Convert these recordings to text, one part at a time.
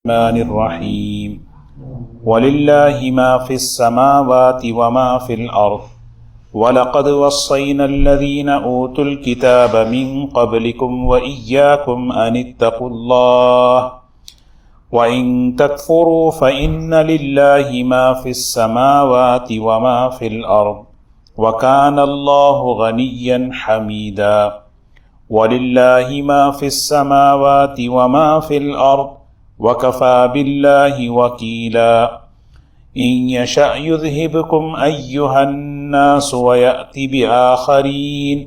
الرحمن الرحیم وَلِلَّهِ مَا فِي السَّمَاوَاتِ وَمَا فِي الْأَرْضِ وَلَقَدْ وَصَّيْنَا الَّذِينَ أُوتُوا الْكِتَابَ مِنْ قَبْلِكُمْ وَإِيَّاكُمْ أَنِ اتَّقُوا اللَّهَ وَإِنْ تَكْفُرُوا فَإِنَّ لِلَّهِ مَا فِي السَّمَاوَاتِ وَمَا فِي الْأَرْضِ وَكَانَ اللَّهُ غَنِيًّا حَمِيدًا وَلِلَّهِ مَا فِي السَّمَاوَاتِ وَمَا فِي الْأَرْضِ وَكَفَى بِاللَّهِ وَكِيلًا إِنْ يَشَأْ يُذْهِبْكُمْ أَيُّهَا النَّاسُ وَيَأْتِ بِآخَرِينَ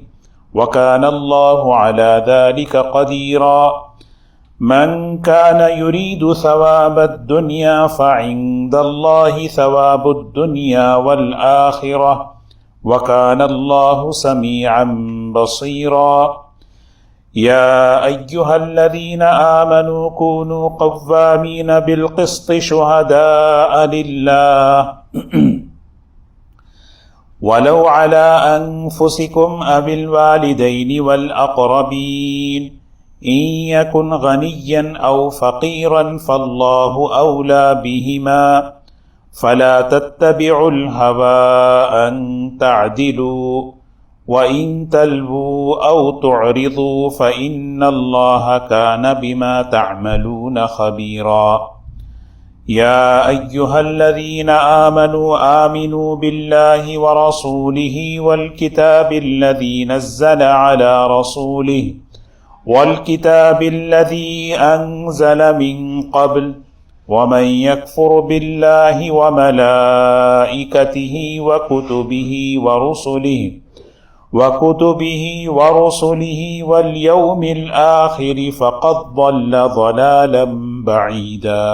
وَكَانَ اللَّهُ عَلَى ذَلِكَ قَدِيرًا مَنْ كَانَ يُرِيدُ ثَوَابَ الدُّنْيَا فَعِنْدَ اللَّهِ ثَوَابُ الدُّنْيَا وَالْآخِرَةِ وَكَانَ اللَّهُ سَمِيعًا بَصِيرًا يا أيها الذين آمنوا كونوا قوامين بالقسط شهداء لله ولو على أنفسكم أو الوالدين والأقربين إن يكن غنيا أو فقيرا فالله أولى بهما فلا تتبعوا الهوى أن تعدلوا وَإِن تَلْوُوا أَوْ تُعْرِضُوا فَإِنَّ اللَّهَ كَانَ بِمَا تَعْمَلُونَ خَبِيرًا يَا أَيُّهَا الَّذِينَ آمَنوا بِاللَّهِ وَرَسُولِهِ وَالْكِتَابِ الَّذِي نَزَّلَ عَلَى رَسُولِهِ وَالْكِتَابِ الَّذِي أَنزَلَ مِن قَبْلُ وَمَن يَكْفُرْ بِاللَّهِ وَمَلَائِكَتِهِ وكتبه ورسله واليوم الآخر فقد ضل ضلالا بعيدا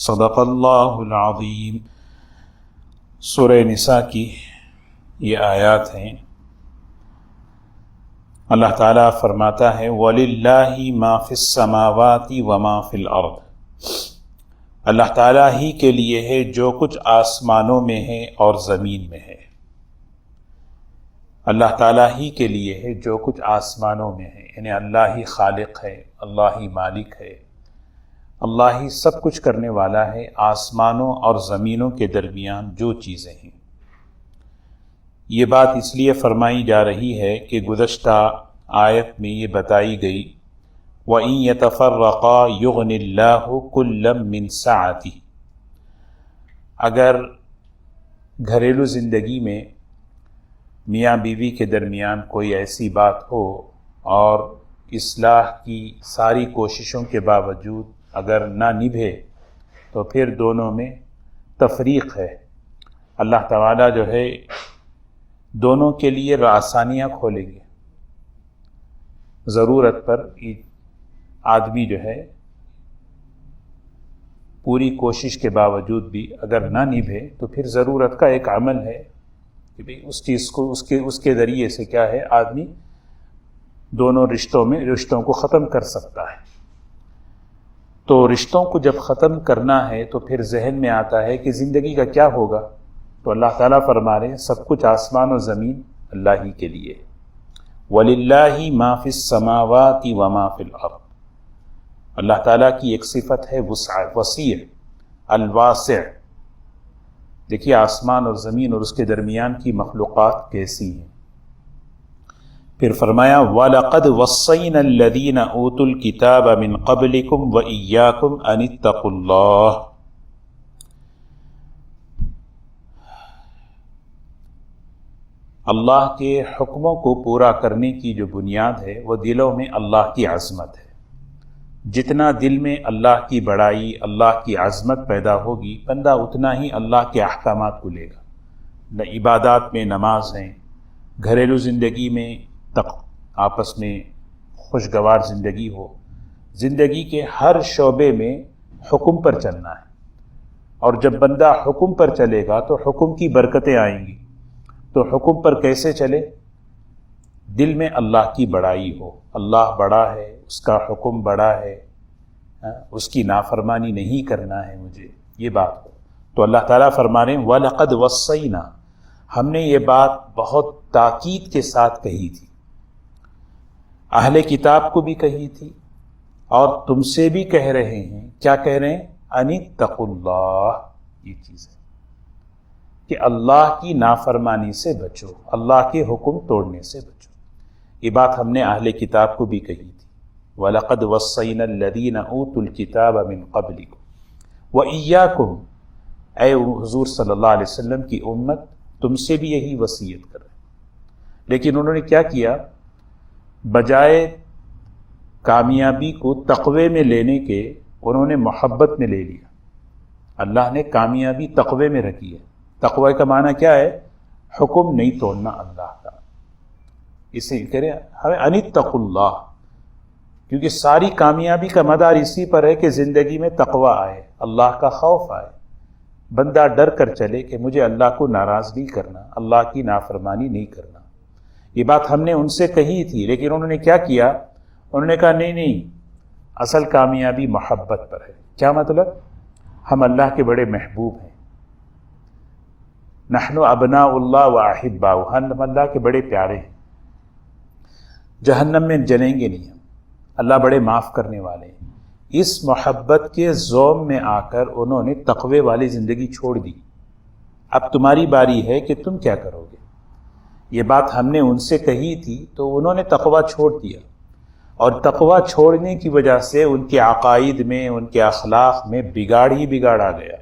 صدق اللہ العظیم۔ سورہ نساء کی یہ آیات ہیں۔ اللہ تعالیٰ فرماتا ہے وَلِلَّهِ مَا فِي السَّمَاوَاتِ وَمَا فِي الْأَرْضِ، اللہ تعالیٰ ہی کے لیے ہے جو کچھ آسمانوں میں ہے اور زمین میں ہے۔ اللہ تعالیٰ ہی کے لیے ہے جو کچھ آسمانوں میں ہے، یعنی اللہ ہی خالق ہے، اللہ ہی مالک ہے، اللہ ہی سب کچھ کرنے والا ہے۔ آسمانوں اور زمینوں کے درمیان جو چیزیں ہیں، یہ بات اس لیے فرمائی جا رہی ہے کہ گزشتہ آیت میں یہ بتائی گئی وَإِن يَتَفَرَّقَا يُغْنِ اللَّهُ كُلًّا مِّن سَعَتِهِ، اگر گھریلو زندگی میں میاں بیوی کے درمیان کوئی ایسی بات ہو اور اصلاح کی ساری کوششوں کے باوجود اگر نہ نبھے تو پھر دونوں میں تفریق ہے۔ اللہ تعالیٰ جو ہے دونوں کے لیے آسانیاں کھولیں گے۔ ضرورت پر آدمی جو ہے پوری کوشش کے باوجود بھی اگر نہ نبھے تو پھر ضرورت کا ایک عمل ہے کہ بھئی اس چیز کو اس کے ذریعے سے کیا ہے، آدمی دونوں رشتوں کو ختم کر سکتا ہے۔ تو رشتوں کو جب ختم کرنا ہے تو پھر ذہن میں آتا ہے کہ زندگی کا کیا ہوگا، تو اللہ تعالیٰ فرما رہے ہیں سب کچھ آسمان و زمین اللہ ہی کے لیے۔ وَلِلَّهِ مَا فِي السَّمَاوَاتِ وَمَا فِي الْأَرْضِ، اللہ تعالیٰ کی ایک صفت ہے وسیع، الواسع۔ دیکھیے آسمان اور زمین اور اس کے درمیان کی مخلوقات کیسی ہیں۔ پھر فرمایا وَلَقَدْ وَصَّيْنَا الَّذِينَ أُوتُوا الْكِتَابَ مِن قَبْلِكُمْ وَإِيَّاكُمْ أَنِ اتَّقُوا اللَّهَ، اللہ کے حکموں کو پورا کرنے کی جو بنیاد ہے وہ دلوں میں اللہ کی عظمت ہے۔ جتنا دل میں اللہ کی بڑائی، اللہ کی عظمت پیدا ہوگی، بندہ اتنا ہی اللہ کے احکامات کو لے گا۔ عبادات میں نماز ہیں، گھریلو زندگی میں آپس میں خوشگوار زندگی ہو، زندگی کے ہر شعبے میں حکم پر چلنا ہے۔ اور جب بندہ حکم پر چلے گا تو حکم کی برکتیں آئیں گی۔ تو حکم پر کیسے چلے؟ دل میں اللہ کی بڑائی ہو، اللہ بڑا ہے، اس کا حکم بڑا ہے، اس کی نافرمانی نہیں کرنا ہے مجھے، یہ بات ہو۔ تو اللہ تعالیٰ فرما رہے ہیں وَلَقَدْ وَصَّيْنَا، ہم نے یہ بات بہت تاکید کے ساتھ کہی تھی، اہل کتاب کو بھی کہی تھی اور تم سے بھی کہہ رہے ہیں، کیا کہہ رہے ہیں؟ ان اتقوا اللہ، یہ چیز ہے کہ اللہ کی نافرمانی سے بچو، اللہ کے حکم توڑنے سے بچو۔ یہ بات ہم نے اہل کتاب کو بھی کہی تھی، وَلَقَدْ وَصَّيْنَا الَّذِينَ أُوتُوا الْكِتَابَ مِنْ قَبْلِكُمْ وَإِيَّاكُمْ، اے حضور صلی اللہ علیہ وسلم کی امت، تم سے بھی یہی وصیت کر رہے ہیں۔ لیکن انہوں نے کیا کیا؟ بجائے کامیابی کو تقوی میں لینے کے انہوں نے محبت میں لے لیا۔ اللہ نے کامیابی تقوی میں رکھی ہے۔ تقوی کا معنی کیا ہے؟ حکم نہیں توڑنا اللہ کا۔ اسے کرے ہمیں ان اتقوا اللہ، کیونکہ ساری کامیابی کا مدار اسی پر ہے کہ زندگی میں تقوی آئے، اللہ کا خوف آئے، بندہ ڈر کر چلے کہ مجھے اللہ کو ناراض نہیں کرنا، اللہ کی نافرمانی نہیں کرنا۔ یہ بات ہم نے ان سے کہی تھی، لیکن انہوں نے کیا کیا؟ انہوں نے کہا نہیں، اصل کامیابی محبت پر ہے۔ کیا مطلب؟ ہم اللہ کے بڑے محبوب ہیں، نحن ابناء اللہ و احباؤہ، ہم اللہ کے بڑے پیارے ہیں، جہنم میں جلیں گے نہیں ہم، اللہ بڑے معاف کرنے والے ہیں۔ اس محبت کے زوم میں آ کر انہوں نے تقوی والی زندگی چھوڑ دی۔ اب تمہاری باری ہے کہ تم کیا کرو گے۔ یہ بات ہم نے ان سے کہی تھی تو انہوں نے تقوی چھوڑ دیا، اور تقوی چھوڑنے کی وجہ سے ان کے عقائد میں، ان کے اخلاق میں بگاڑ ہی بگاڑ آ گیا۔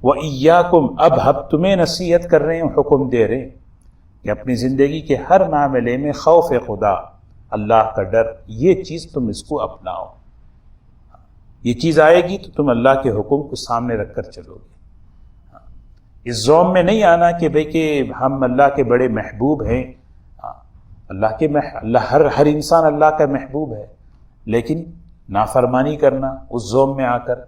وَإِيَّاكُمْ، اب ہم تمہیں نصیحت کر رہے ہیں، حکم دے رہے ہیں کہ اپنی زندگی کے ہر معاملے میں خوف خدا، اللہ کا ڈر، یہ چیز تم اس کو اپناؤ۔ یہ چیز آئے گی تو تم اللہ کے حکم کو سامنے رکھ کر چلو گے۔ اس زوم میں نہیں آنا کہ بھئی کہ ہم اللہ کے بڑے محبوب ہیں۔ اللہ ہر انسان اللہ کا محبوب ہے، لیکن نافرمانی کرنا، اس زوم میں آ کر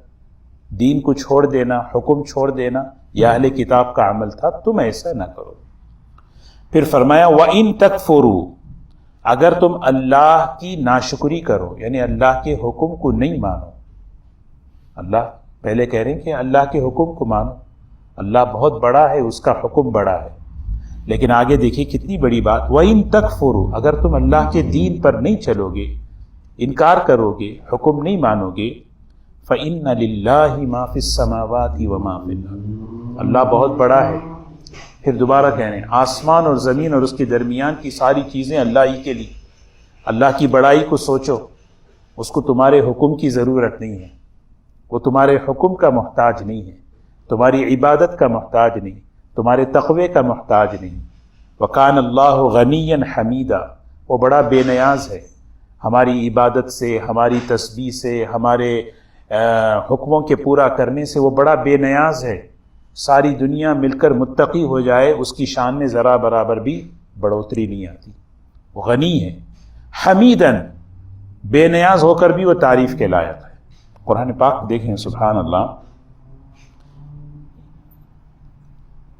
دین کو چھوڑ دینا، حکم چھوڑ دینا، یہ اہل کتاب کا عمل تھا، تم ایسا نہ کرو۔ پھر فرمایا وَإِن تَكْفُرُوا، اگر تم اللہ کی ناشکری کرو، یعنی اللہ کے حکم کو نہیں مانو۔ اللہ پہلے کہہ رہے ہیں کہ اللہ کے حکم کو مانو، اللہ بہت بڑا ہے، اس کا حکم بڑا ہے، لیکن آگے دیکھیے کتنی بڑی بات، وَإِن تَكْفُرُوا، اگر تم اللہ کے دین پر نہیں چلو گے، انکار کرو گے، حکم نہیں مانو گے، فَإِنَّ لِلَّهِ مَا فِي السَّمَاوَاتِ وَمَا فِي الْأَرْضِ، اللہ بہت بڑا ہے۔ پھر دوبارہ کہہ رہے ہیں آسمان اور زمین اور اس کے درمیان کی ساری چیزیں اللہ ہی کے لیے۔ اللہ کی بڑائی کو سوچو، اس کو تمہارے حکم کی ضرورت نہیں ہے، وہ تمہارے حکم کا محتاج نہیں ہے، تمہاری عبادت کا محتاج نہیں، تمہارے تقوی کا محتاج نہیں۔ وَكَانَ اللَّهُ غَنِيًّا حَمِيدًا، وہ بڑا بے نیاز ہے ہماری عبادت سے، ہماری تسبیح سے، ہمارے حکموں کے پورا کرنے سے، وہ بڑا بے نیاز ہے۔ ساری دنیا مل کر متقی ہو جائے، اس کی شان میں ذرا برابر بھی بڑھوتری نہیں آتی۔ وہ غنی ہے، حمیدن، بے نیاز ہو کر بھی وہ تعریف کے لائق ہے۔ قرآن پاک دیکھیں، سبحان اللہ،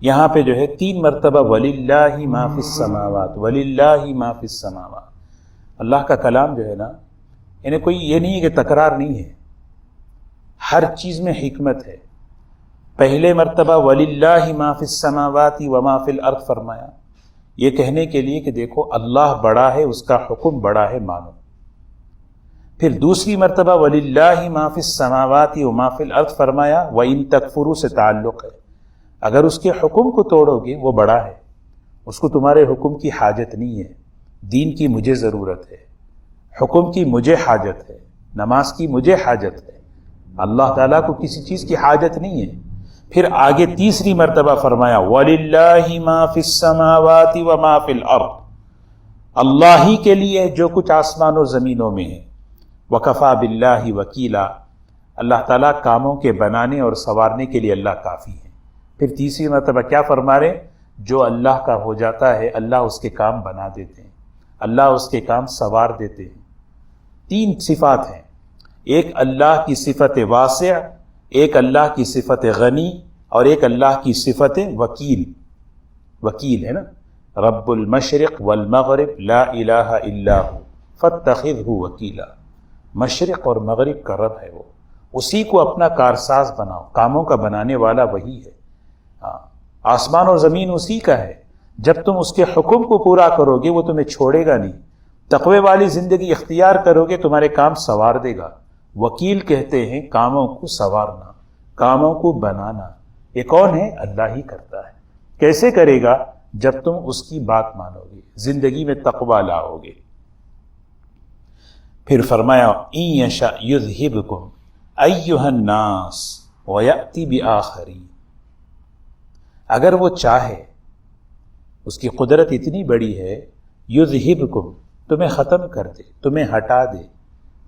یہاں پہ جو ہے 3 مرتبہ وَلِلَّهِ مَا فِي السَّمَاوَاتِ، وَلِلَّهِ مَا فِي السَّمَاوَاتِ۔ اللہ کا کلام جو ہے نا، یعنی کوئی یہ نہیں ہے کہ تکرار نہیں ہے، ہر چیز میں حکمت ہے۔ پہلے مرتبہ وَلِلَّهِ مَا فِي السَّمَاوَاتِ وَمَا فِي الْأَرْضِ فرمایا، یہ کہنے کے لیے کہ دیکھو اللہ بڑا ہے، اس کا حکم بڑا ہے، مانو۔ پھر دوسری مرتبہ وَلِلَّهِ مَا فِي السَّمَاوَاتِ وَمَا فِي الْأَرْضِ فرمایا، وَإِن تَكْفُرُوا سے تعلق ہے، اگر اس کے حکم کو توڑو گے، وہ بڑا ہے، اس کو تمہارے حکم کی حاجت نہیں ہے۔ دین کی مجھے ضرورت ہے، حکم کی مجھے حاجت ہے، نماز کی مجھے حاجت ہے، اللہ تعالیٰ کو کسی چیز کی حاجت نہیں ہے۔ پھر آگے تیسری مرتبہ فرمایا وَلِلَّهِ مَا فِي السَّمَاوَاتِ وَمَا فِي الْأَرْضِ، اللہ ہی کے لیے جو کچھ آسمان و زمینوں میں ہے۔ وَكَفَى بِاللَّهِ وَكِيلًا، اللہ تعالیٰ کاموں کے بنانے اور سنوارنے کے لیے اللہ کافی ہے۔ پھر تیسری مرتبہ کیا فرما رہے؟ جو اللہ کا ہو جاتا ہے، اللہ اس کے کام بنا دیتے ہیں، اللہ اس کے کام سنوار دیتے ہیں۔ 3 صفات ہیں، ایک اللہ کی صفت واسع، ایک اللہ کی صفت غنی، اور ایک اللہ کی صفت وکیل۔ وکیل ہے نا، رب المشرق والمغرب لا الہ الا ہو فاتخذہ وکیلا، مشرق اور مغرب کا رب ہے وہ، اسی کو اپنا کارساز بناؤ، کاموں کا بنانے والا وہی ہے۔ آسمان اور زمین اسی کا ہے، جب تم اس کے حکم کو پورا کرو گے وہ تمہیں چھوڑے گا نہیں، تقوی والی زندگی اختیار کرو گے تمہارے کام سنوار دے گا۔ وکیل کہتے ہیں کاموں کو سنوارنا، کاموں کو بنانا، یہ کون ہے؟ اللہ ہی کرتا ہے۔ کیسے کرے گا؟ جب تم اس کی بات مانو گے، زندگی میں تقوی لاؤ گے۔ پھر فرمایا ان یشاء یذہبکم ایھا الناس ویأتی بآخرین، اگر وہ چاہے، اس کی قدرت اتنی بڑی ہے، یذہبکم تمہیں ختم کر دے، تمہیں ہٹا دے،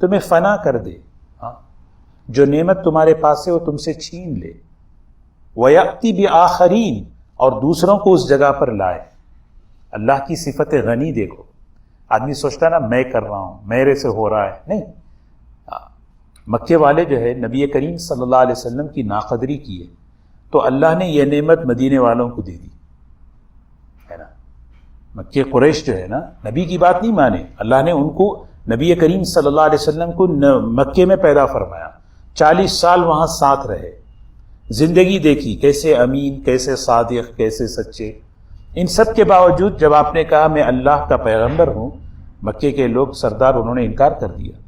تمہیں فنا کر دے، جو نعمت تمہارے پاس ہے وہ تم سے چھین لے، ویأتی بآخرین اور دوسروں کو اس جگہ پر لائے۔ اللہ کی صفت غنی دیکھو، آدمی سوچتا نا میں کر رہا ہوں، میرے سے ہو رہا ہے، نہیں۔ مکے والے جو ہے نبی کریم صلی اللہ علیہ وسلم کی ناقدری کی ہے تو اللہ نے یہ نعمت مدینے والوں کو دے دی ہے نا۔ مکے قریش جو ہے نا نبی کی بات نہیں مانے، اللہ نے ان کو، نبی کریم صلی اللہ علیہ وسلم کو مکے میں پیدا فرمایا، 40 سال وہاں ساتھ رہے، زندگی دیکھی کیسے امین، کیسے صادق، کیسے سچے۔ ان سب کے باوجود جب آپ نے کہا میں اللہ کا پیغمبر ہوں، مکے کے لوگ سردار انہوں نے انکار کر دیا،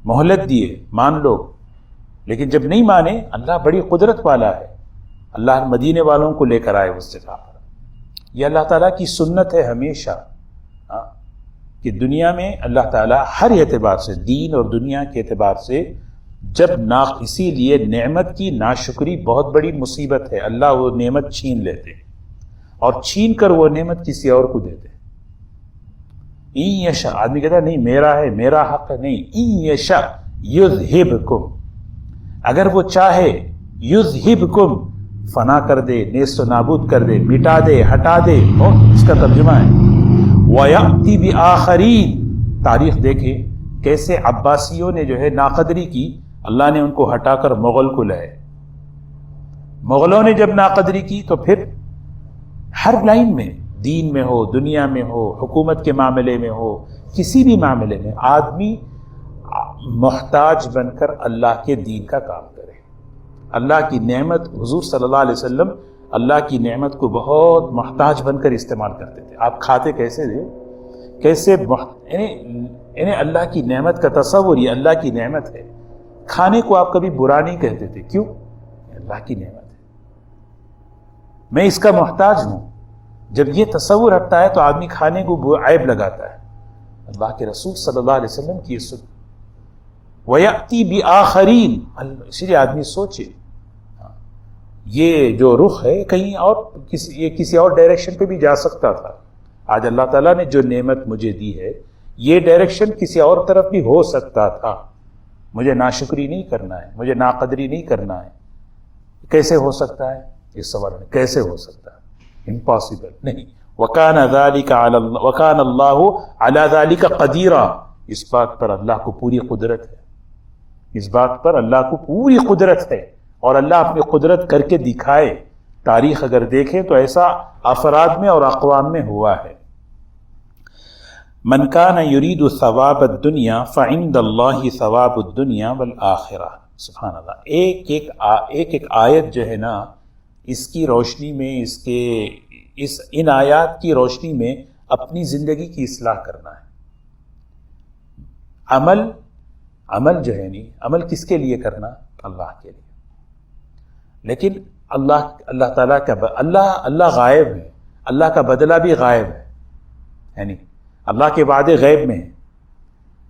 مہلت دیے مان لو، لیکن جب نہیں مانے، اللہ بڑی قدرت والا ہے، اللہ مدینے والوں کو لے کر آئے اس جگہ پر۔ یہ اللہ تعالیٰ کی سنت ہے ہمیشہ کہ دنیا میں اللہ تعالیٰ ہر اعتبار سے، دین اور دنیا کے اعتبار سے، جب اسی لیے نعمت کی ناشکری بہت بڑی مصیبت ہے، اللہ وہ نعمت چھین لیتے اور چھین کر وہ نعمت کسی اور کو دیتے۔ این یشاء، آدمی کہتا ہے نہیں میرا ہے، میرا حق ہے، نہیں، این یشاء یذہبکم، اگر وہ چاہے یذہبکم، فنا کر دے، نیست و نابود کر دے، مٹا دے، ہٹا دے، اور اس کا ترجمہ ہے وَيَأْتِ بِآخَرِينَ۔ تاریخ دیکھیں کیسے عباسیوں نے جو ہے ناقدری کی، اللہ نے ان کو ہٹا کر مغل کو لائے۔ مغلوں نے جب ناقدری کی تو پھر ہر لائن میں، دین میں ہو، دنیا میں ہو، حکومت کے معاملے میں ہو، کسی بھی معاملے میں آدمی محتاج بن کر اللہ کے دین کا کام کرے۔ اللہ کی نعمت، حضور صلی اللہ علیہ وسلم اللہ کی نعمت کو بہت محتاج بن کر استعمال کرتے تھے۔ آپ کھاتے کیسے تھے؟ کیسے یعنی اللہ کی نعمت کا تصور، یہ اللہ کی نعمت ہے، کھانے کو آپ کبھی برا نہیں کہتے تھے، کیوں؟ اللہ کی نعمت ہے، میں اس کا محتاج ہوں۔ جب یہ تصور ہٹتا ہے تو آدمی کھانے کو عیب لگاتا ہے۔ اللہ کے رسول صلی اللہ علیہ وسلم کی سنت وَيَأْتِي بِآخَرِينَ، اسی لیے آدمی سوچے یہ جو رخ ہے کہیں اور کسی اور ڈائریکشن پہ بھی جا سکتا تھا۔ آج اللہ تعالیٰ نے جو نعمت مجھے دی ہے، یہ ڈائریکشن کسی اور طرف بھی ہو سکتا تھا۔ مجھے ناشکری نہیں کرنا ہے، مجھے ناقدری نہیں کرنا ہے۔ کیسے ہو سکتا ہے؟ اس سوال میں کیسے ہو سکتا ہے؟ امپاسبل نہیں۔ وَكَانَ اللَّهُ عَلَى ذَلِكَ قَدِيرًا، اس بات پر اللہ کو پوری قدرت ہے، اس بات پر اللہ کو پوری قدرت ہے، اور اللہ اپنی قدرت کر کے دکھائے۔ تاریخ اگر دیکھیں تو ایسا افراد میں اور اقوام میں ہوا ہے۔ من کان یرید ثواب الدنیا فعند اللہ ثواب الدنیا والآخرہ۔ سبحان اللہ۔ ایک آیت جو ہے نا، اس کی روشنی میں، ان آیات کی روشنی میں اپنی زندگی کی اصلاح کرنا ہے۔ عمل جو ہے نہیں، عمل کس کے لیے کرنا؟ اللہ کے لیے۔ لیکن اللہ تعالیٰ کا اللہ غائب ہے، اللہ کا بدلہ بھی غائب ہے، یعنی اللہ کے وعدے غیب میں ہیں،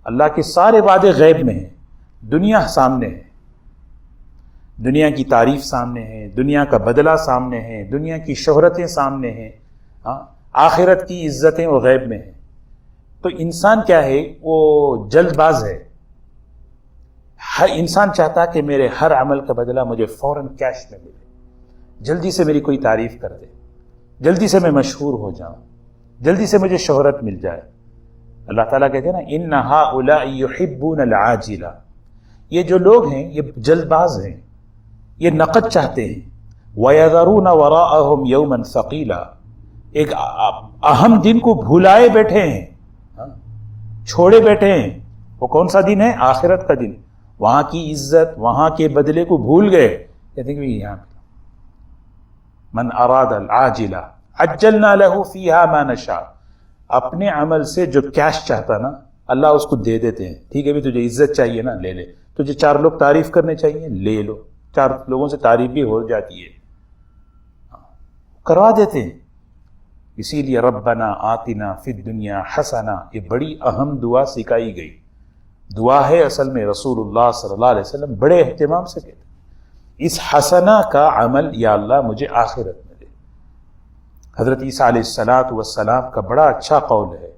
اللہ کے سارے وعدے غیب میں ہیں، دنیا سامنے ہے، دنیا کی تعریف سامنے ہے، دنیا کا بدلہ سامنے ہے، دنیا کی شہرتیں سامنے ہیں، آخرت کی عزتیں وہ غیب میں ہیں۔ تو انسان کیا ہے؟ وہ جلد باز ہے۔ ہر انسان چاہتا کہ میرے ہر عمل کا بدلہ مجھے فوراً کیش میں ملے، جلدی سے میری کوئی تعریف کر دے، جلدی سے میں مشہور ہو جاؤں، جلدی سے مجھے شہرت مل جائے۔ اللہ تعالیٰ کہتے ہیں نا ان ہؤلاء یحبون العاجلہ، یہ جو لوگ ہیں یہ جلد باز ہیں، یہ نقد چاہتے ہیں۔ وَيَذَرُونَ وَرَاءَهُمْ يَوْمًا ثَقِيلًا، ایک اہم دن کو بھولائے بیٹھے ہیں، چھوڑے بیٹھے ہیں۔ وہ کون سا دن ہے؟ آخرت کا دن۔ وہاں کی عزت، وہاں کے بدلے کو بھول گئے۔ کہتے ہیں یہاں من اراد العاجلہ عجلنا له فیہا ما نشاء، اپنے عمل سے جو کیش چاہتا نا اللہ اس کو دے دیتے ہیں. ٹھیک ہے بھی تجھے عزت چاہیے نا لے لے, تجھے 4 لوگ تعریف کرنے چاہیے لے لو, 4 لوگوں سے تعریف بھی ہو جاتی ہے, کروا دیتے ہیں. اسی لیے ربنا آتنا فی الدنیا حسنہ یہ بڑی اہم دعا سکھائی گئی. دعا ہے اصل میں رسول اللہ صلی اللہ علیہ وسلم بڑے اہتمام سے کہتے ہیں اس حسنہ کا عمل یا اللہ مجھے آخرت میں دے. حضرت عیسیٰ علیہ السلام کا بڑا اچھا قول ہے,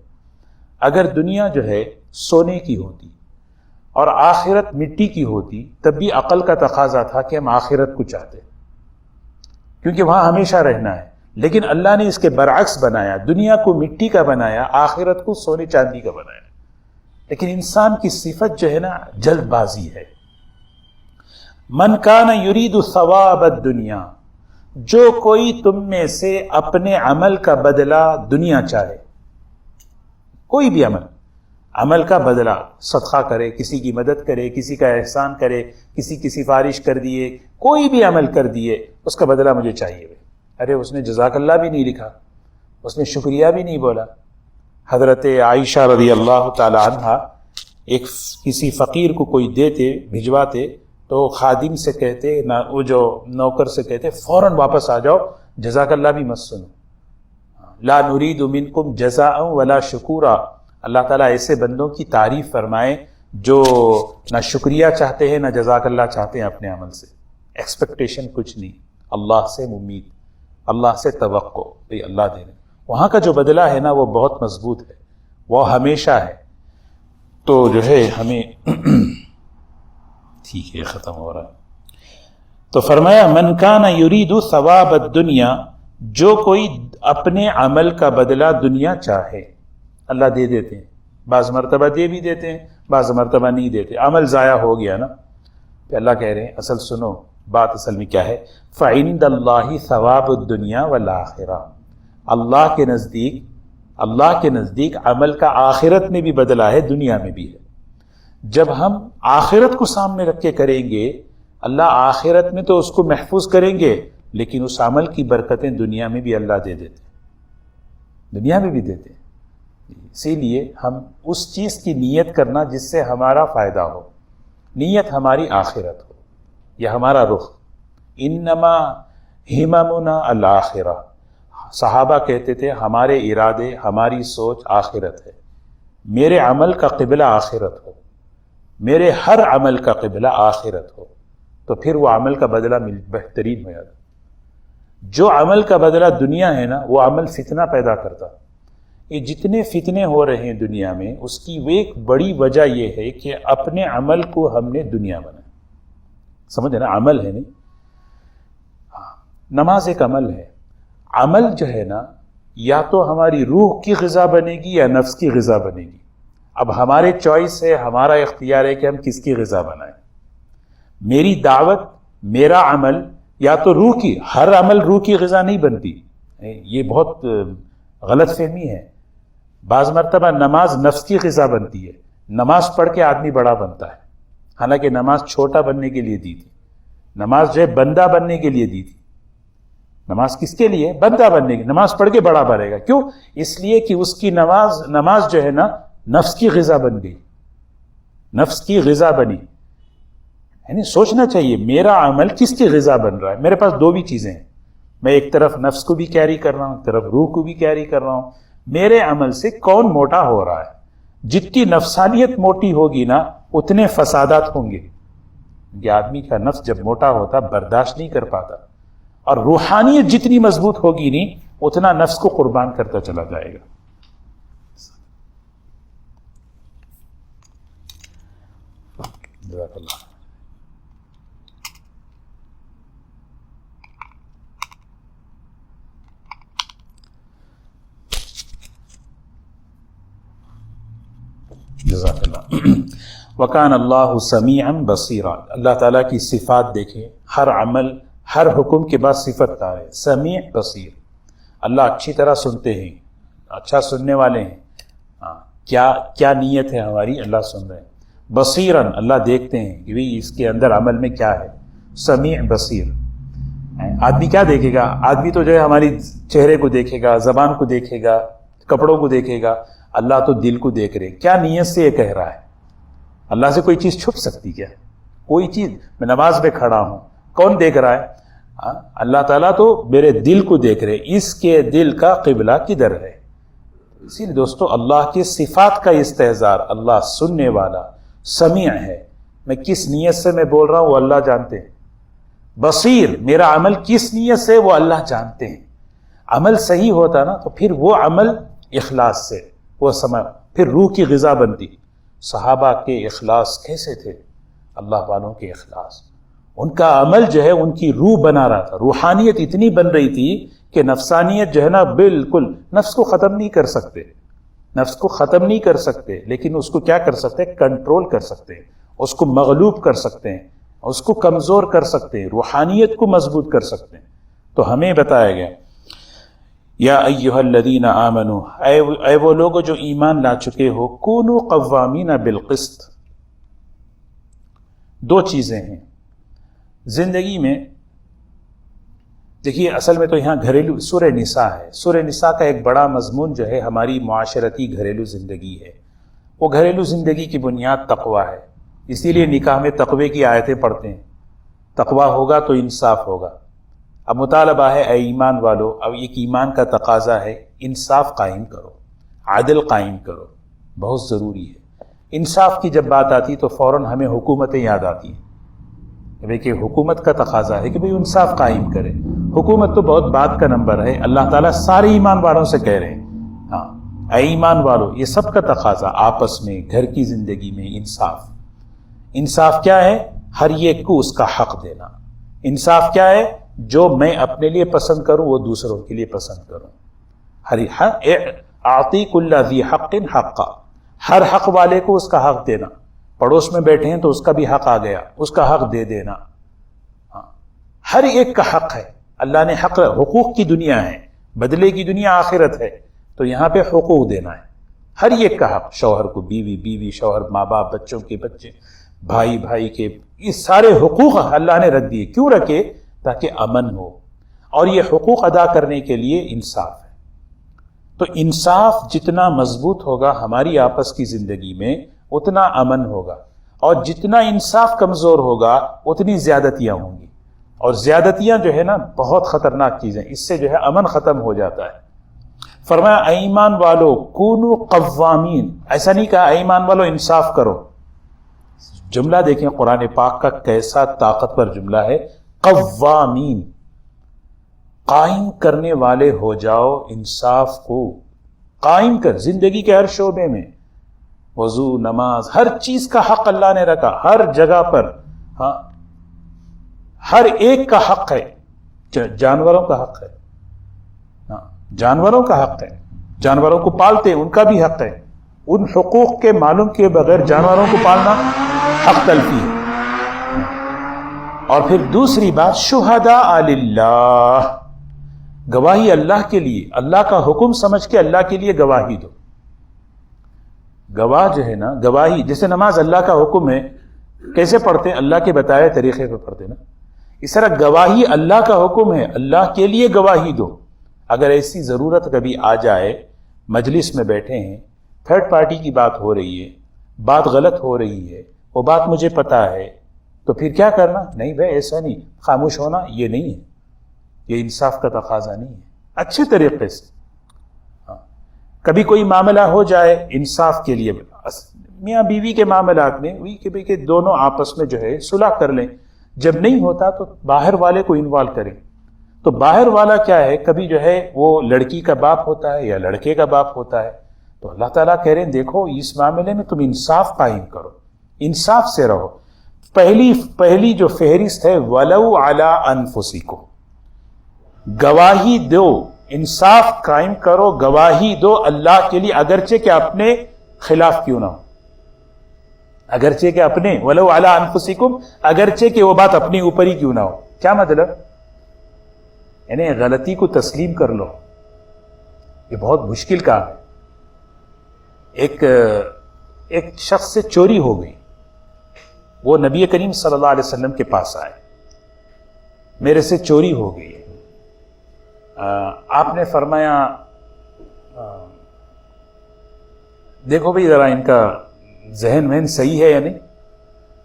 اگر دنیا جو ہے سونے کی ہوتی اور آخرت مٹی کی ہوتی تب بھی عقل کا تقاضا تھا کہ ہم آخرت کو چاہتے کیونکہ وہاں ہمیشہ رہنا ہے. لیکن اللہ نے اس کے برعکس بنایا, دنیا کو مٹی کا بنایا, آخرت کو سونے چاندی کا بنایا. لیکن انسان کی صفت جو ہے نا جلد بازی ہے. من کان یرید ثواب الدنیا, جو کوئی تم میں سے اپنے عمل کا بدلہ دنیا چاہے, کوئی بھی عمل کا بدلہ, صدقہ کرے, کسی کی مدد کرے, کسی کا احسان کرے, کسی کی سفارش کر دیے, کوئی بھی عمل کر دیے, اس کا بدلہ مجھے چاہیے. ارے اس نے جزاک اللہ بھی نہیں لکھا, اس نے شکریہ بھی نہیں بولا. حضرت عائشہ رضی اللہ تعالی عنہ ایک کسی فقیر کو کوئی دیتے بھجواتے تو خادم سے کہتے, وہ جو نوکر سے کہتے فوراً واپس آ جاؤ, جزاک اللہ بھی مت سنو. لا نرید منکم جزاء ولا شکورا. اللہ تعالیٰ ایسے بندوں کی تعریف فرمائے جو نہ شکریہ چاہتے ہیں نہ جزاک اللہ چاہتے ہیں اپنے عمل سے. ایکسپیکٹیشن کچھ نہیں, اللہ سے امید, اللہ سے توقع, بھئی اللہ دے رہے. وہاں کا جو بدلہ ہے نا وہ بہت مضبوط ہے, وہ ہمیشہ ہے. تو جو ہے ہمیں ٹھیک ہے ختم ہو رہا ہے. تو فرمایا من کان یرید ثواب الدنیا, جو کوئی اپنے عمل کا بدلہ دنیا چاہے اللہ دے دیتے ہیں. بعض مرتبہ دے بھی دیتے ہیں, بعض مرتبہ نہیں دیتے. عمل ضائع ہو گیا نا, کہ اللہ کہہ رہے ہیں اصل سنو بات اصل میں کیا ہے, فعند اللہ ثواب الدنیا والآخرہ. اللہ کے نزدیک عمل کا آخرت میں بھی بدلہ ہے, دنیا میں بھی ہے. جب ہم آخرت کو سامنے رکھ کے کریں گے, اللہ آخرت میں تو اس کو محفوظ کریں گے, لیکن اس عمل کی برکتیں دنیا میں بھی اللہ دے دیتے, دنیا میں بھی دیتے. اسی لیے ہم اس چیز کی نیت کرنا جس سے ہمارا فائدہ ہو, نیت ہماری آخرت ہو یا ہمارا رخ. انما ہممنا الآخرہ. صحابہ کہتے تھے ہمارے ارادے ہماری سوچ آخرت ہے, میرے عمل کا قبلہ آخرت ہو, میرے ہر عمل کا قبلہ آخرت ہو, تو پھر وہ عمل کا بدلہ بہترین ہو جاتا. جو عمل کا بدلہ دنیا ہے نا وہ عمل فتنہ پیدا کرتا. یہ جتنے فتنے ہو رہے ہیں دنیا میں اس کی ایک بڑی وجہ یہ ہے کہ اپنے عمل کو ہم نے دنیا بنایا. سمجھے نا, عمل ہے نہیں, نماز ایک عمل ہے. عمل جو ہے نا یا تو ہماری روح کی غذا بنے گی یا نفس کی غذا بنے گی. اب ہمارے چوائس ہے, ہمارا اختیار ہے کہ ہم کس کی غذا بنائیں. میری دعوت, میرا عمل یا تو روح کی, ہر عمل روح کی غذا نہیں بنتی, یہ بہت غلط فہمی ہے. بعض مرتبہ نماز نفس کی غذا بنتی ہے, نماز پڑھ کے آدمی بڑا بنتا ہے, حالانکہ نماز چھوٹا بننے کے لیے دی تھی. نماز جو ہے بندہ بننے کے لیے دی تھی. نماز کس کے لیے؟ بندہ بننے کی. نماز پڑھ کے بڑا بنے گا. کیوں؟ اس لیے کہ اس کی نماز جو ہے نا نفس کی غذا بن گئی, نفس کی غذا بنی. یعنی سوچنا چاہیے میرا عمل کس کی غذا بن رہا ہے. میرے پاس دو بھی چیزیں ہیں, میں ایک طرف نفس کو بھی کیری کر رہا ہوں, ایک طرف روح کو بھی کیری کر رہا ہوں. میرے عمل سے کون موٹا ہو رہا ہے؟ جتنی نفسانیت موٹی ہوگی نا اتنے فسادات ہوں گے. یہ آدمی کا نفس جب موٹا ہوتا برداشت نہیں کر پاتا, اور روحانیت جتنی مضبوط ہوگی نہیں اتنا نفس کو قربان کرتا چلا جائے گا. جزاک اللہ. جزاک اللہ. وکان اللہ سمیعا بصیرا. اللہ تعالیٰ کی صفات دیکھیں, ہر عمل ہر حکم کے بعد صفت کا ہے سمیع بصیر. اللہ اچھی طرح سنتے ہیں, اچھا سننے والے ہیں. کیا نیت ہے ہماری اللہ سن رہے ہیں. بصیراً اللہ دیکھتے ہیں کہ بھئی اس کے اندر عمل میں کیا ہے. سمیع بصیر. آدمی کیا دیکھے گا؟ آدمی تو جو ہے ہماری چہرے کو دیکھے گا, زبان کو دیکھے گا, کپڑوں کو دیکھے گا، اللہ تو دل کو دیکھ رہے. کیا نیت سے یہ کہہ رہا ہے؟ اللہ سے کوئی چیز چھپ سکتی کیا؟ کوئی چیز. میں نماز میں کھڑا ہوں، کون دیکھ رہا ہے؟ اللہ تعالیٰ تو میرے دل کو دیکھ رہے. اس کے دل کا قبلہ کدھر ہے؟ اسی لیے دوستو اللہ کے صفات کا استحضار، اللہ سننے والا سمیع ہے. میں کس نیت سے میں بول رہا ہوں وہ اللہ جانتے ہیں. بصیر، میرا عمل کس نیت سے وہ اللہ جانتے ہیں. عمل صحیح ہوتا نا تو پھر وہ عمل اخلاص سے وہ پھر روح کی غذا بنتی. صحابہ کے اخلاص کیسے تھے؟ اللہ والوں کے اخلاص، ان کا عمل جو ہے ان کی روح بنا رہا تھا. روحانیت اتنی بن رہی تھی کہ نفسانیت جو ہے نا بالکل نفس کو ختم نہیں کر سکتے، نفس کو ختم نہیں کر سکتے، لیکن اس کو کیا کر سکتے؟ کنٹرول کر سکتے ہیں، اس کو مغلوب کر سکتے ہیں، اس کو کمزور کر سکتے ہیں، روحانیت کو مضبوط کر سکتے ہیں. تو ہمیں بتایا گیا یا ایھا الذین آمنوا، اے وہ لوگ جو ایمان لا چکے ہو، کونوا قوامین بالقسط. دو چیزیں ہیں زندگی میں. دیکھیے اصل میں تو یہاں گھریلو سورہ نساء ہے. سورہ نساء کا ایک بڑا مضمون جو ہے ہماری معاشرتی گھریلو زندگی ہے. وہ گھریلو زندگی کی بنیاد تقویٰ ہے. اسی لیے نکاح میں تقوی کی آیتیں پڑھتے ہیں. تقویٰ ہوگا تو انصاف ہوگا. اب مطالبہ ہے اے ایمان والو، اب ایک ایمان کا تقاضا ہے انصاف قائم کرو، عدل قائم کرو، بہت ضروری ہے. انصاف کی جب بات آتی تو فوراً ہمیں حکومتیں یاد آتی ہیں کہ حکومت کا تقاضا ہے کہ بھئی انصاف قائم کرے. حکومت تو بہت بات کا نمبر ہے. اللہ تعالیٰ سارے ایمان والوں سے کہہ رہے ہیں ہاں اے ایمان والو، یہ سب کا تقاضا آپس میں گھر کی زندگی میں انصاف. انصاف کیا ہے؟ ہر ایک کو اس کا حق دینا. انصاف کیا ہے؟ جو میں اپنے لیے پسند کروں وہ دوسروں کے لیے پسند کروں. اعطی کل ذی حق حقا، ہر حق والے کو اس کا حق دینا. پڑوس میں بیٹھے ہیں تو اس کا بھی حق آ گیا، اس کا حق دے دینا. ہر ایک کا حق ہے. اللہ نے حقوق کی دنیا ہے، بدلے کی دنیا آخرت ہے، تو یہاں پہ حقوق دینا ہے. ہر ایک کا حق، شوہر کو بیوی، بیوی شوہر، ماں باپ بچوں کے بچے، بھائی بھائی کے، یہ سارے حقوق اللہ نے رکھ دیے. کیوں رکھے؟ تاکہ امن ہو. اور یہ حقوق ادا کرنے کے لیے انصاف ہے. تو انصاف جتنا مضبوط ہوگا ہماری آپس کی زندگی میں اتنا امن ہوگا. اور جتنا انصاف کمزور ہوگا اتنی زیادتیاں ہوں گی. اور زیادتیاں جو ہے نا بہت خطرناک چیزیں، اس سے جو ہے امن ختم ہو جاتا ہے. فرمایا اے ایمان والو کونوا قوامین، ایسا نہیں کہا اے ایمان والو انصاف کرو. جملہ دیکھیں قرآن پاک کا کیسا طاقتور جملہ ہے. قوامین، قائم کرنے والے ہو جاؤ. انصاف کو قائم کر زندگی کے ہر شعبے میں. وضو، نماز، ہر چیز کا حق اللہ نے رکھا ہر جگہ پر. ہاں ہر ایک کا حق ہے. جانوروں کا حق ہے، ہاں جانوروں کا حق ہے. جانوروں کو پالتے ہیں ان کا بھی حق ہے. ان حقوق کے معلوم کیے بغیر جانوروں کو پالنا حق تلفی ہے. اور پھر دوسری بات شہداء للہ، گواہی اللہ کے لیے. اللہ کا حکم سمجھ کے اللہ کے لیے گواہی دو. گواہ جو ہے نا، گواہی جیسے نماز اللہ کا حکم ہے، کیسے پڑھتے ہیں؟ اللہ کے بتائے طریقے پہ پڑھتے نا. اس طرح گواہی اللہ کا حکم ہے، اللہ کے لیے گواہی دو. اگر ایسی ضرورت کبھی آ جائے، مجلس میں بیٹھے ہیں، تھرڈ پارٹی کی بات ہو رہی ہے، بات غلط ہو رہی ہے، وہ بات مجھے پتا ہے، تو پھر کیا کرنا؟ نہیں بھائی ایسا نہیں، خاموش ہونا یہ نہیں ہے. یہ انصاف کا تقاضا نہیں ہے. اچھے طریقے سے کبھی کوئی معاملہ ہو جائے انصاف کے لیے، میاں بیوی کے معاملات میں کہ دونوں آپس میں جو ہے صلح کر لیں. جب نہیں ہوتا تو باہر والے کو انوالو کریں. تو باہر والا کیا ہے؟ کبھی جو ہے وہ لڑکی کا باپ ہوتا ہے یا لڑکے کا باپ ہوتا ہے. تو اللہ تعالیٰ کہہ رہے ہیں دیکھو اس معاملے میں تم انصاف قائم کرو، انصاف سے رہو. پہلی جو فہرست ہے وَلَوْ عَلَىٰ أَنفُسِكُمْ، گواہی دو، انصاف قائم کرو، گواہی دو اللہ کے لیے، اگرچہ کہ اپنے خلاف کیوں نہ ہو. اگرچہ کہ اپنے وَلَوْ عَلَىٰ أَنفُسِكُمْ، اگرچہ کہ وہ بات اپنی اوپر ہی کیوں نہ ہو. کیا مطلب؟ یعنی غلطی کو تسلیم کر لو. یہ بہت مشکل کام ہے. ایک شخص سے چوری ہو گئی. وہ نبی کریم صلی اللہ علیہ وسلم کے پاس آئے، میرے سے چوری ہو گئی. آپ نے فرمایا دیکھو بھئی ذرا ان کا ذہن وہن صحیح ہے یا نہیں.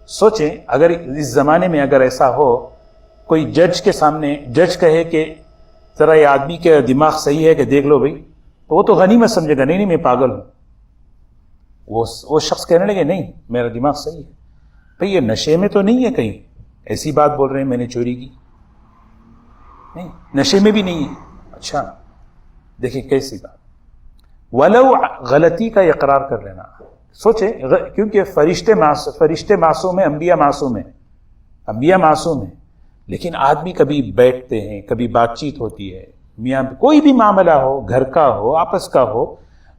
سوچیں اگر اس زمانے میں اگر ایسا ہو کوئی جج کے سامنے جج کہے کہ ذرا یہ آدمی کے دماغ صحیح ہے کہ دیکھ لو بھئی، تو وہ تو غنیمت سمجھے گا، نہیں میں پاگل ہوں. وہ شخص کہنے لگے نہیں میرا دماغ صحیح ہے. بھئی یہ نشے میں تو نہیں ہے کہیں ایسی بات بول رہے ہیں میں نے چوری کی؟ نہیں نشے میں بھی نہیں ہے. اچھا دیکھیں کیسی بات. ولو غلطی کا اقرار کر لینا. سوچیں کیونکہ فرشتے معصوم ہیں، انبیاء معصوم ہیں، انبیاء معصوم ہیں، لیکن آدمی کبھی بیٹھتے ہیں، کبھی بات چیت ہوتی ہے، میاں کوئی بھی معاملہ ہو، گھر کا ہو، آپس کا ہو،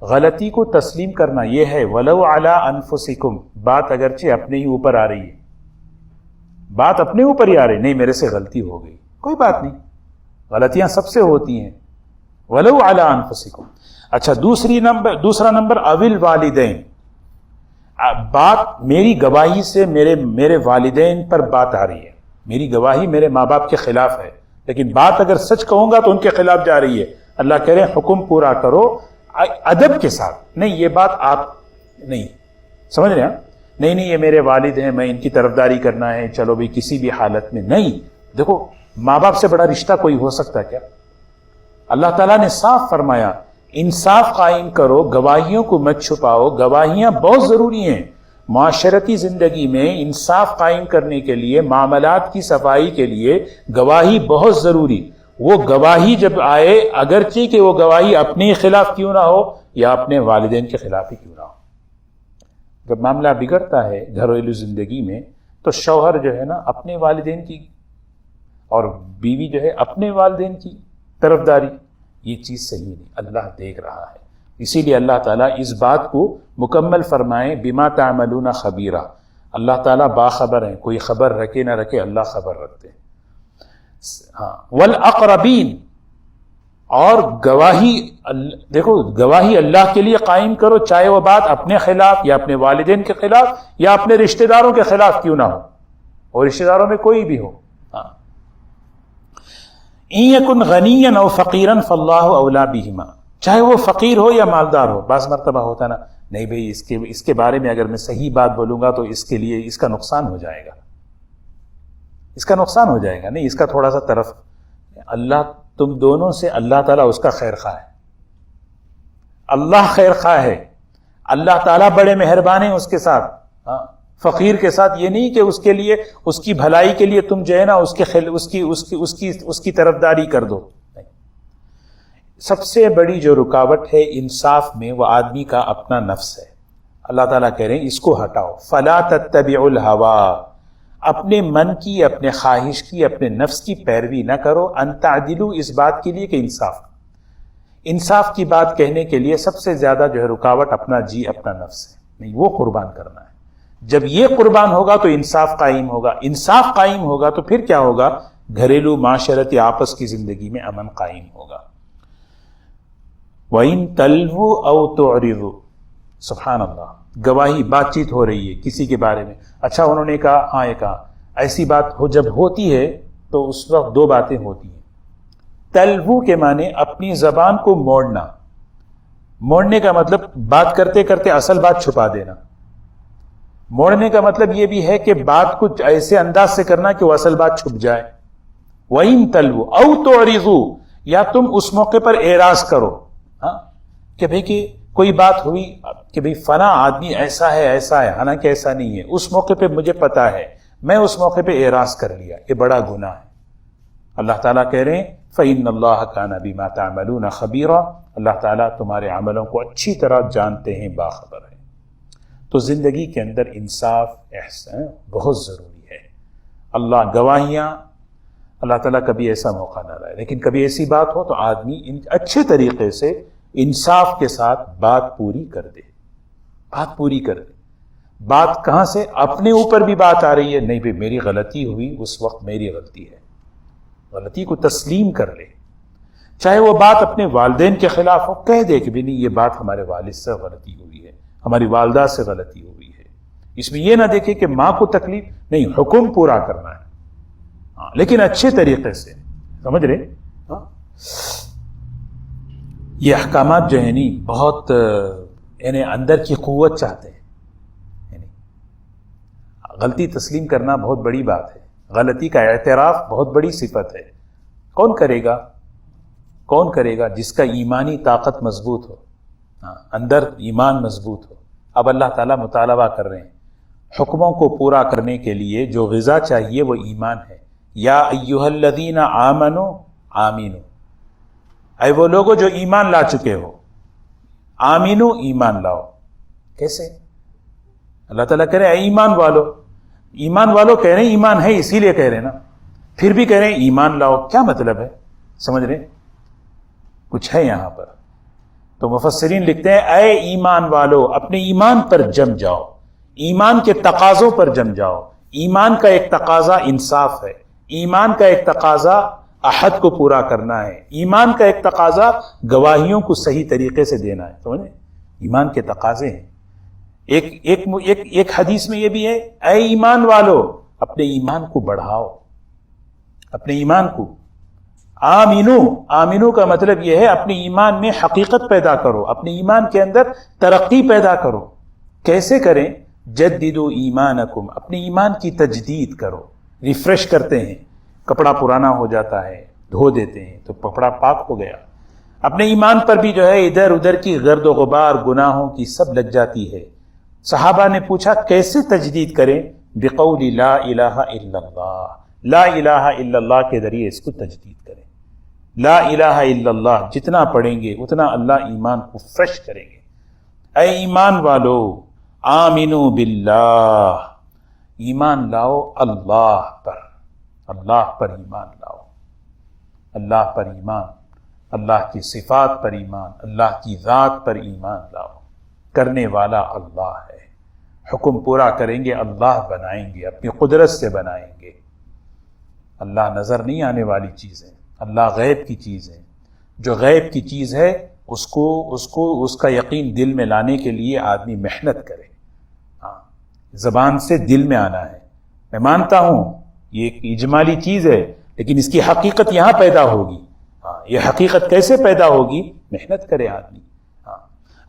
غلطی کو تسلیم کرنا یہ ہے. ولو علی انفسکم، بات اگرچہ اپنے ہی اوپر آ رہی ہے، بات اپنے اوپر ہی آ رہی، نہیں میرے سے غلطی ہو گئی، کوئی بات نہیں، غلطیاں سب سے ہوتی ہیں. ولو علی انفسکم. اچھا دوسرا نمبر اول والدین. بات میری گواہی سے میرے والدین پر بات آ رہی ہے، میری گواہی میرے ماں باپ کے خلاف ہے، لیکن بات اگر سچ کہوں گا تو ان کے خلاف جا رہی ہے. اللہ کہہ رہے ہیں حکم پورا کرو ادب کے ساتھ. نہیں یہ بات آپ نہیں سمجھ رہے ہیں، نہیں یہ میرے والد ہیں، میں ان کی طرفداری کرنا ہے، چلو بھی کسی بھی حالت میں نہیں. دیکھو ماں باپ سے بڑا رشتہ کوئی ہو سکتا کیا؟ اللہ تعالیٰ نے صاف فرمایا انصاف قائم کرو، گواہیوں کو مت چھپاؤ. گواہیاں بہت ضروری ہیں معاشرتی زندگی میں. انصاف قائم کرنے کے لیے، معاملات کی صفائی کے لیے گواہی بہت ضروری. وہ گواہی جب آئے اگرچہ کہ وہ گواہی اپنے خلاف کیوں نہ ہو یا اپنے والدین کے خلاف ہی کیوں نہ ہو. جب معاملہ بگڑتا ہے گھریلو زندگی میں تو شوہر جو ہے نا اپنے والدین کی اور بیوی جو ہے اپنے والدین کی طرفداری، یہ چیز صحیح نہیں. اللہ دیکھ رہا ہے، اسی لیے اللہ تعالیٰ اس بات کو مکمل فرمائیں بما تعملون خبیرہ. اللہ تعالیٰ باخبر ہیں، کوئی خبر رکھے نہ رکھے اللہ خبر رکھتے ہیں. ہاں والاقربین. اور گواہی دیکھو گواہی اللہ کے لیے قائم کرو، چاہے وہ بات اپنے خلاف یا اپنے والدین کے خلاف یا اپنے رشتہ داروں کے خلاف کیوں نہ ہو، اور رشتہ داروں میں کوئی بھی ہو. ان یکن غنیا او فقیرا فاللہ اولی بہما. چاہے وہ فقیر ہو یا مالدار ہو. بعض مرتبہ ہوتا نا نہیں بھئی اس کے بارے میں اگر میں صحیح بات بولوں گا تو اس کے لیے اس کا نقصان ہو جائے گا، اس کا نقصان ہو جائے گا. نہیں اس کا تھوڑا سا طرف اللہ تم دونوں سے، اللہ تعالیٰ اس کا خیر خواہ ہے، اللہ خیر خواہ ہے، اللہ تعالیٰ بڑے مہربان ہیں اس کے ساتھ. فقیر کے ساتھ یہ نہیں کہ اس کے لیے اس کی بھلائی کے لیے تم جو ہے نا اس کی طرفداری کر دو. سب سے بڑی جو رکاوٹ ہے انصاف میں وہ آدمی کا اپنا نفس ہے. اللہ تعالیٰ کہہ رہے ہیں اس کو ہٹاؤ. فلا تتبعوا الہوی. اپنے من کی، اپنے خواہش کی، اپنے نفس کی پیروی نہ کرو. ان تعدلوا، اس بات کے لیے کہ انصاف کی بات کہنے کے لیے سب سے زیادہ جو ہے رکاوٹ اپنا جی، اپنا نفس ہے. نہیں وہ قربان کرنا ہے. جب یہ قربان ہوگا تو انصاف قائم ہوگا. انصاف قائم ہوگا تو پھر کیا ہوگا؟ گھریلو معاشرتی آپس کی زندگی میں امن قائم ہوگا. وَإِن تَلْوُوا أَوْ تُعْرِضُوا. سبحان اللہ. گواہی بات چیت ہو رہی ہے کسی کے بارے میں، اچھا انہوں نے کہا، ہاں یہ کہا، ایسی بات جب ہوتی ہے تو اس وقت دو باتیں ہوتی ہیں. تلوو کے معنی اپنی زبان کو موڑنا. موڑنے کا مطلب بات کرتے کرتے اصل بات چھپا دینا. موڑنے کا مطلب یہ بھی ہے کہ بات کچھ ایسے انداز سے کرنا کہ وہ اصل بات چھپ جائے. وَإِن تَلْوُوا أَوْ تُعْرِضُوا. یا تم اس موقع پر اعراض کرو، کہ بھئی کہ کوئی بات ہوئی کہ بھئی فلاں آدمی ایسا ہے حالانکہ ایسا نہیں ہے. اس موقع پہ مجھے پتا ہے، میں اس موقع پہ اعراض کر لیا، یہ بڑا گناہ ہے. اللہ تعالیٰ کہہ رہے ہیں فَإِنَّ اللَّهَ كَانَ بِمَا تَعْمَلُونَ خَبِيرًا. اللہ تعالیٰ تمہارے عملوں کو اچھی طرح جانتے ہیں، باخبر ہے. تو زندگی کے اندر انصاف، احسان بہت ضروری ہے. اللہ گواہیاں، اللہ تعالیٰ کبھی ایسا موقع نہ لائے، لیکن کبھی ایسی بات ہو تو آدمی اچھے طریقے سے انصاف کے ساتھ بات پوری کر دے. بات پوری کر دے. بات کہاں سے؟ اپنے اوپر بھی بات آ رہی ہے، نہیں بھائی میری غلطی ہوئی، اس وقت میری غلطی ہے، غلطی کو تسلیم کر لے. چاہے وہ بات اپنے والدین کے خلاف ہو، کہہ دے کہ بھی نہیں یہ بات ہمارے والد سے غلطی ہوئی ہے، ہماری والدہ سے غلطی ہوئی ہے. اس میں یہ نہ دیکھے کہ ماں کو تکلیف نہیں، حکم پورا کرنا ہے، لیکن اچھے طریقے سے. سمجھ رہے؟ یہ احکامات جو ہیں نہیں بہت یعنی اندر کی قوت چاہتے ہیں. یعنی غلطی تسلیم کرنا بہت بڑی بات ہے، غلطی کا اعتراف بہت بڑی صفت ہے. کون کرے گا؟ کون کرے گا؟ جس کا ایمانی طاقت مضبوط ہو، اندر ایمان مضبوط ہو. اب اللہ تعالیٰ مطالبہ کر رہے ہیں حکموں کو پورا کرنے کے لیے جو غذا چاہیے وہ ایمان ہے. یا ایھا الذین آمنوا آمینو، اے وہ لوگوں جو ایمان لا چکے ہو، آمینو ایمان لاؤ. کیسے؟ اللہ تعالیٰ کہہ رہے ہیں اے ایمان والو. ایمان والو کہہ رہے ہیں ایمان ہے اسی لیے کہہ رہے ہیں نا، پھر بھی کہہ رہے ہیں ایمان لاؤ. کیا مطلب ہے؟ سمجھ رہے ہیں؟ کچھ ہے یہاں پر. تو مفسرین لکھتے ہیں اے ایمان والو اپنے ایمان پر جم جاؤ، ایمان کے تقاضوں پر جم جاؤ. ایمان کا ایک تقاضا انصاف ہے، ایمان کا ایک تقاضا عہد کو پورا کرنا ہے، ایمان کا ایک تقاضا گواہیوں کو صحیح طریقے سے دینا ہے. سمجھے؟ ایمان کے تقاضے ہیں. ایک حدیث میں یہ بھی ہے اے ایمان والو اپنے ایمان کو بڑھاؤ، اپنے ایمان کو. آمینو کا مطلب یہ ہے اپنے ایمان میں حقیقت پیدا کرو، اپنے ایمان کے اندر ترقی پیدا کرو. کیسے کریں؟ جددوا ایمانکم، اپنے ایمان کی تجدید کرو. ریفریش کرتے ہیں، کپڑا پرانا ہو جاتا ہے دھو دیتے ہیں تو کپڑا پاک ہو گیا. اپنے ایمان پر بھی جو ہے ادھر ادھر کی گرد و غبار گناہوں کی سب لگ جاتی ہے. صحابہ نے پوچھا کیسے تجدید کریں؟ بقول لا الہ الا اللہ، لا الہ الا اللہ کے ذریعے اس کو تجدید کریں. لا الہ الا اللہ جتنا پڑھیں گے اتنا اللہ ایمان کو فریش کریں گے. اے ایمان والو آمنو باللہ، ایمان لاؤ اللہ پر، اللہ پر ایمان لاؤ. اللہ پر ایمان، اللہ کی صفات پر ایمان، اللہ کی ذات پر ایمان لاؤ. کرنے والا اللہ ہے، حکم پورا کریں گے اللہ بنائیں گے، اپنی قدرت سے بنائیں گے. اللہ نظر نہیں آنے والی چیز ہے، اللہ غیب کی چیز ہے. جو غیب کی چیز ہے اس کا یقین دل میں لانے کے لیے آدمی محنت کرے. زبان سے دل میں آنا ہے. میں مانتا ہوں یہ ایک اجمالی چیز ہے لیکن اس کی حقیقت یہاں پیدا ہوگی. یہ حقیقت کیسے پیدا ہوگی؟ محنت کرے آدمی.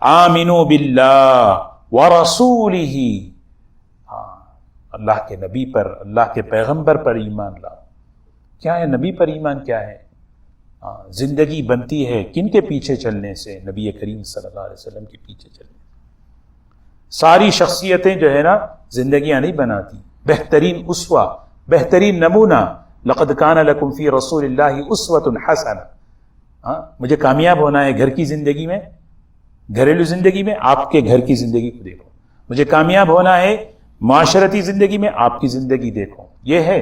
آمنو باللہ ورسولہ، اللہ کے نبی پر، اللہ کے پیغمبر پر ایمان لاؤ. کیا ہے نبی پر ایمان؟ کیا ہے؟ زندگی بنتی ہے کن کے پیچھے چلنے سے؟ نبی کریم صلی اللہ علیہ وسلم کے پیچھے چلنے. ساری شخصیتیں جو ہے نا زندگیاں نہیں بناتی. بہترین اسوہ، بہترین نمونہ، لقد کان لکم فی رسول اللہ اسوۃ حسنہ. مجھے کامیاب ہونا ہے گھر کی زندگی میں، گھریلو زندگی میں، آپ کے گھر کی زندگی کو دیکھو. مجھے کامیاب ہونا ہے معاشرتی زندگی میں، آپ کی زندگی دیکھو. یہ ہے،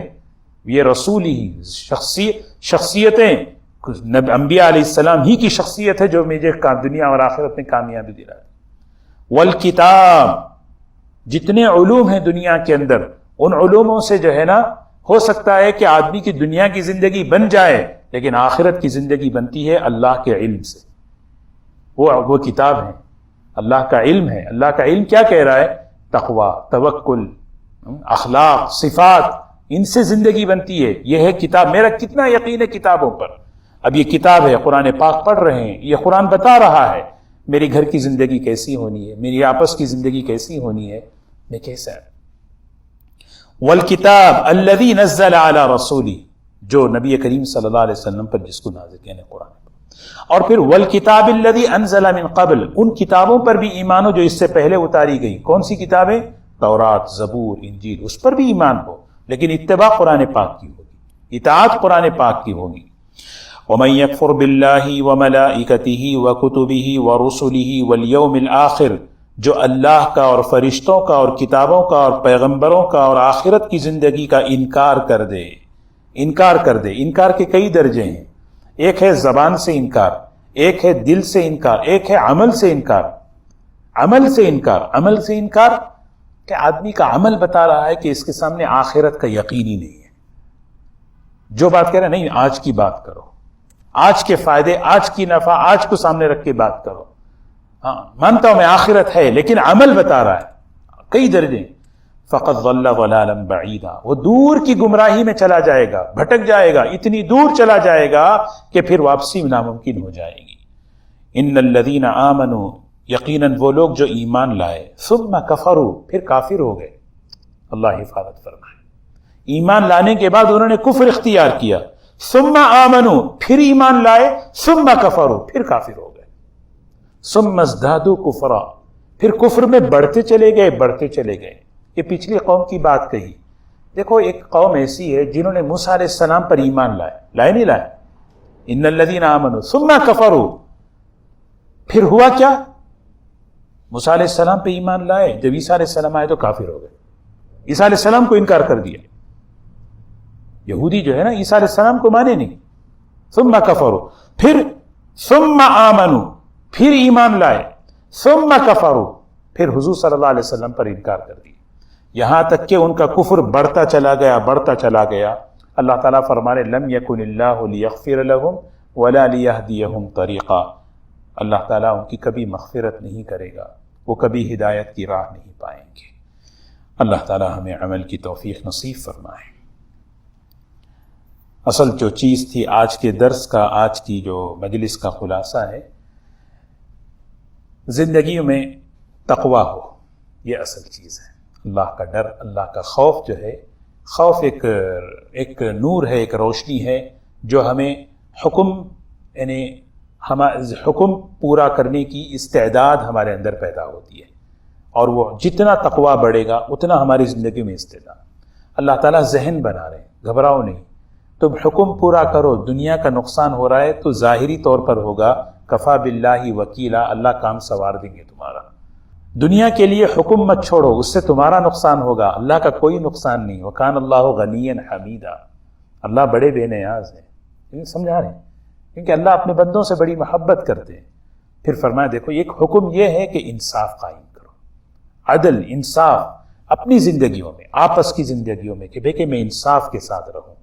یہ رسول ہی شخصیتیں انبیاء علیہ السلام ہی کی شخصیت ہے جو مجھے دنیا اور آخرت میں کامیابی دلا ہے. والکتاب، جتنے علوم ہیں دنیا کے اندر ان علوموں سے جو ہے نا ہو سکتا ہے کہ آدمی کی دنیا کی زندگی بن جائے لیکن آخرت کی زندگی بنتی ہے اللہ کے علم سے. وہ کتاب ہے، اللہ کا علم ہے. اللہ کا علم کیا کہہ رہا ہے؟ تقوی، توکل، اخلاق، صفات، ان سے زندگی بنتی ہے. یہ ہے کتاب. میرا کتنا یقین ہے کتابوں پر. اب یہ کتاب ہے، قرآن پاک پڑھ رہے ہیں، یہ قرآن بتا رہا ہے میری گھر کی زندگی کیسی ہونی ہے، میری آپس کی زندگی کیسی ہونی ہے، میں کیسا ہے. والکتاب الذی نزل علی رسولی، جو نبی کریم صلی اللہ علیہ وسلم پر جس کو نازل کیا ہے قرآن. اور پھر والکتاب الذی انزل من قبل، ان کتابوں پر بھی ایمان ہو جو اس سے پہلے اتاری گئی. کون سی کتابیں؟ تورات، زبور، انجیل. اس پر بھی ایمان ہو لیکن اتباع قرآن پاک کی ہوگی، اطاعت قرآن پاک کی ہوگی. ومن یکفر باللہ وملائکتہ وکتبہ ورسلہ والیوم الآخر، جو اللہ کا اور فرشتوں کا اور کتابوں کا اور پیغمبروں کا اور آخرت کی زندگی کا انکار کر دے. انکار کے کئی درجے ہیں. ایک ہے زبان سے انکار، ایک ہے دل سے انکار، ایک ہے عمل سے انکار. عمل سے انکار کہ آدمی کا عمل بتا رہا ہے کہ اس کے سامنے آخرت کا یقین ہی نہیں ہے. جو بات کہہ رہا ہے نہیں، آج کی بات کرو، آج کے فائدے، آج کی نفع، آج کو سامنے رکھ کے بات کرو. ہاں مانتا ہوں میں آخرت ہے لیکن عمل بتا رہا ہے. کئی درجے. فقط ضل ضلالا بعیدا، وہ دور کی گمراہی میں چلا جائے گا، بھٹک جائے گا، اتنی دور چلا جائے گا کہ پھر واپسی ناممکن ہو جائے گی. ان الذین آمنوا، یقیناً وہ لوگ جو ایمان لائے ثم کفروا پھر کافر ہو گئے، اللہ حفاظت فرمائے، ایمان لانے کے بعد انہوں نے کفر اختیار کیا، ثم آمنوا پھر ایمان لائے، ثم کفروا پھر کافر ہو گئے، ثم ازدادوا کفرا پھر کفر میں بڑھتے چلے گئے۔ یہ پچھلی قوم کی بات کہی۔ دیکھو ایک قوم ایسی ہے جنہوں نے موسیٰ علیہ السلام پر ایمان نہیں لائے، ان الذین آمنوا ثم کفروا، پھر ہوا کیا؟ موسیٰ علیہ السلام پہ ایمان لائے، جب عیسیٰ علیہ السلام آئے تو کافر ہو گئے، عیسیٰ علیہ السلام کو انکار کر دیا۔ یہودی جو ہے نا عیسیٰ علیہ السلام کو مانے نہیں، ثم کفروا پھر ثم آمنوا پھر ایمان لائے، ثم کفروا پھر حضور صلی اللہ علیہ وسلم پر انکار کر دیا، یہاں تک کہ ان کا کفر بڑھتا چلا گیا۔ اللہ تعالیٰ فرمانے لم یکن اللہ لیغفر لهم ولا لیہدیہم طریقا، اللہ تعالیٰ ان کی کبھی مغفرت نہیں کرے گا، وہ کبھی ہدایت کی راہ نہیں پائیں گے۔ اللہ تعالیٰ ہمیں عمل کی توفیق نصیب فرمائے۔ اصل جو چیز تھی آج کے درس کا، آج کی جو مجلس کا خلاصہ ہے، زندگی میں تقویٰ ہو، یہ اصل چیز ہے۔ اللہ کا ڈر، اللہ کا خوف جو ہے، خوف ایک نور ہے، ایک روشنی ہے جو ہمیں حکم پورا کرنے کی استعداد ہمارے اندر پیدا ہوتی ہے، اور وہ جتنا تقویٰ بڑھے گا اتنا ہماری زندگی میں استعداد۔ اللہ تعالیٰ ذہن بنا رہے ہیں، گھبراؤ نہیں، تم حکم پورا کرو، دنیا کا نقصان ہو رہا ہے تو ظاہری طور پر ہوگا، کفا باللہ وکیلا، اللہ کام سنوار دیں گے تمہارا۔ دنیا کے لیے حکم مت چھوڑو، اس سے تمہارا نقصان ہوگا، اللہ کا کوئی نقصان نہیں۔ وکان اللہ غنیا حمیدا، اللہ بڑے بے نیاز ہیں، سمجھا رہے ہیں، کیونکہ اللہ اپنے بندوں سے بڑی محبت کرتے ہیں۔ پھر فرمایا دیکھو ایک حکم یہ ہے کہ انصاف قائم کرو، عدل، انصاف اپنی زندگیوں میں، آپس کی زندگیوں میں، کہ بھئی میں انصاف کے ساتھ رہوں۔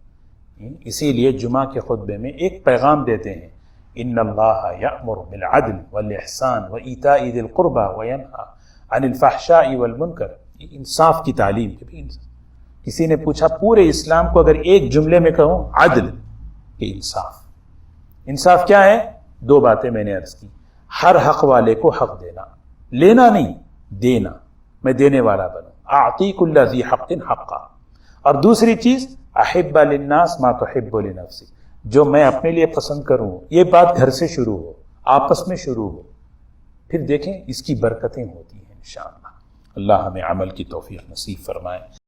اسی لیے جمعہ کے خطبے میں ایک پیغام دیتے ہیں، ان اللہ یأمر بالعدل والاحسان وایتاء ذی القربى وینہی عن الفحشاء والمنکر، انصاف کی تعلیم۔ کسی نے پوچھا پورے اسلام کو اگر ایک جملے میں کہوں، عدل، کہ انصاف۔ انصاف کیا ہے؟ دو باتیں میں نے عرض کی، ہر حق والے کو حق دینا، لینا نہیں، دینا، میں دینے والا بنوں، اعطی کل ذی حق حقا۔ اور دوسری چیز، احب للناس ما تحب لنفسک، جو میں اپنے لیے پسند کروں، یہ بات گھر سے شروع ہو، آپس میں شروع ہو، پھر دیکھیں اس کی برکتیں ہوتی ہیں انشاءاللہ۔ اللہ ہمیں عمل کی توفیق نصیب فرمائے۔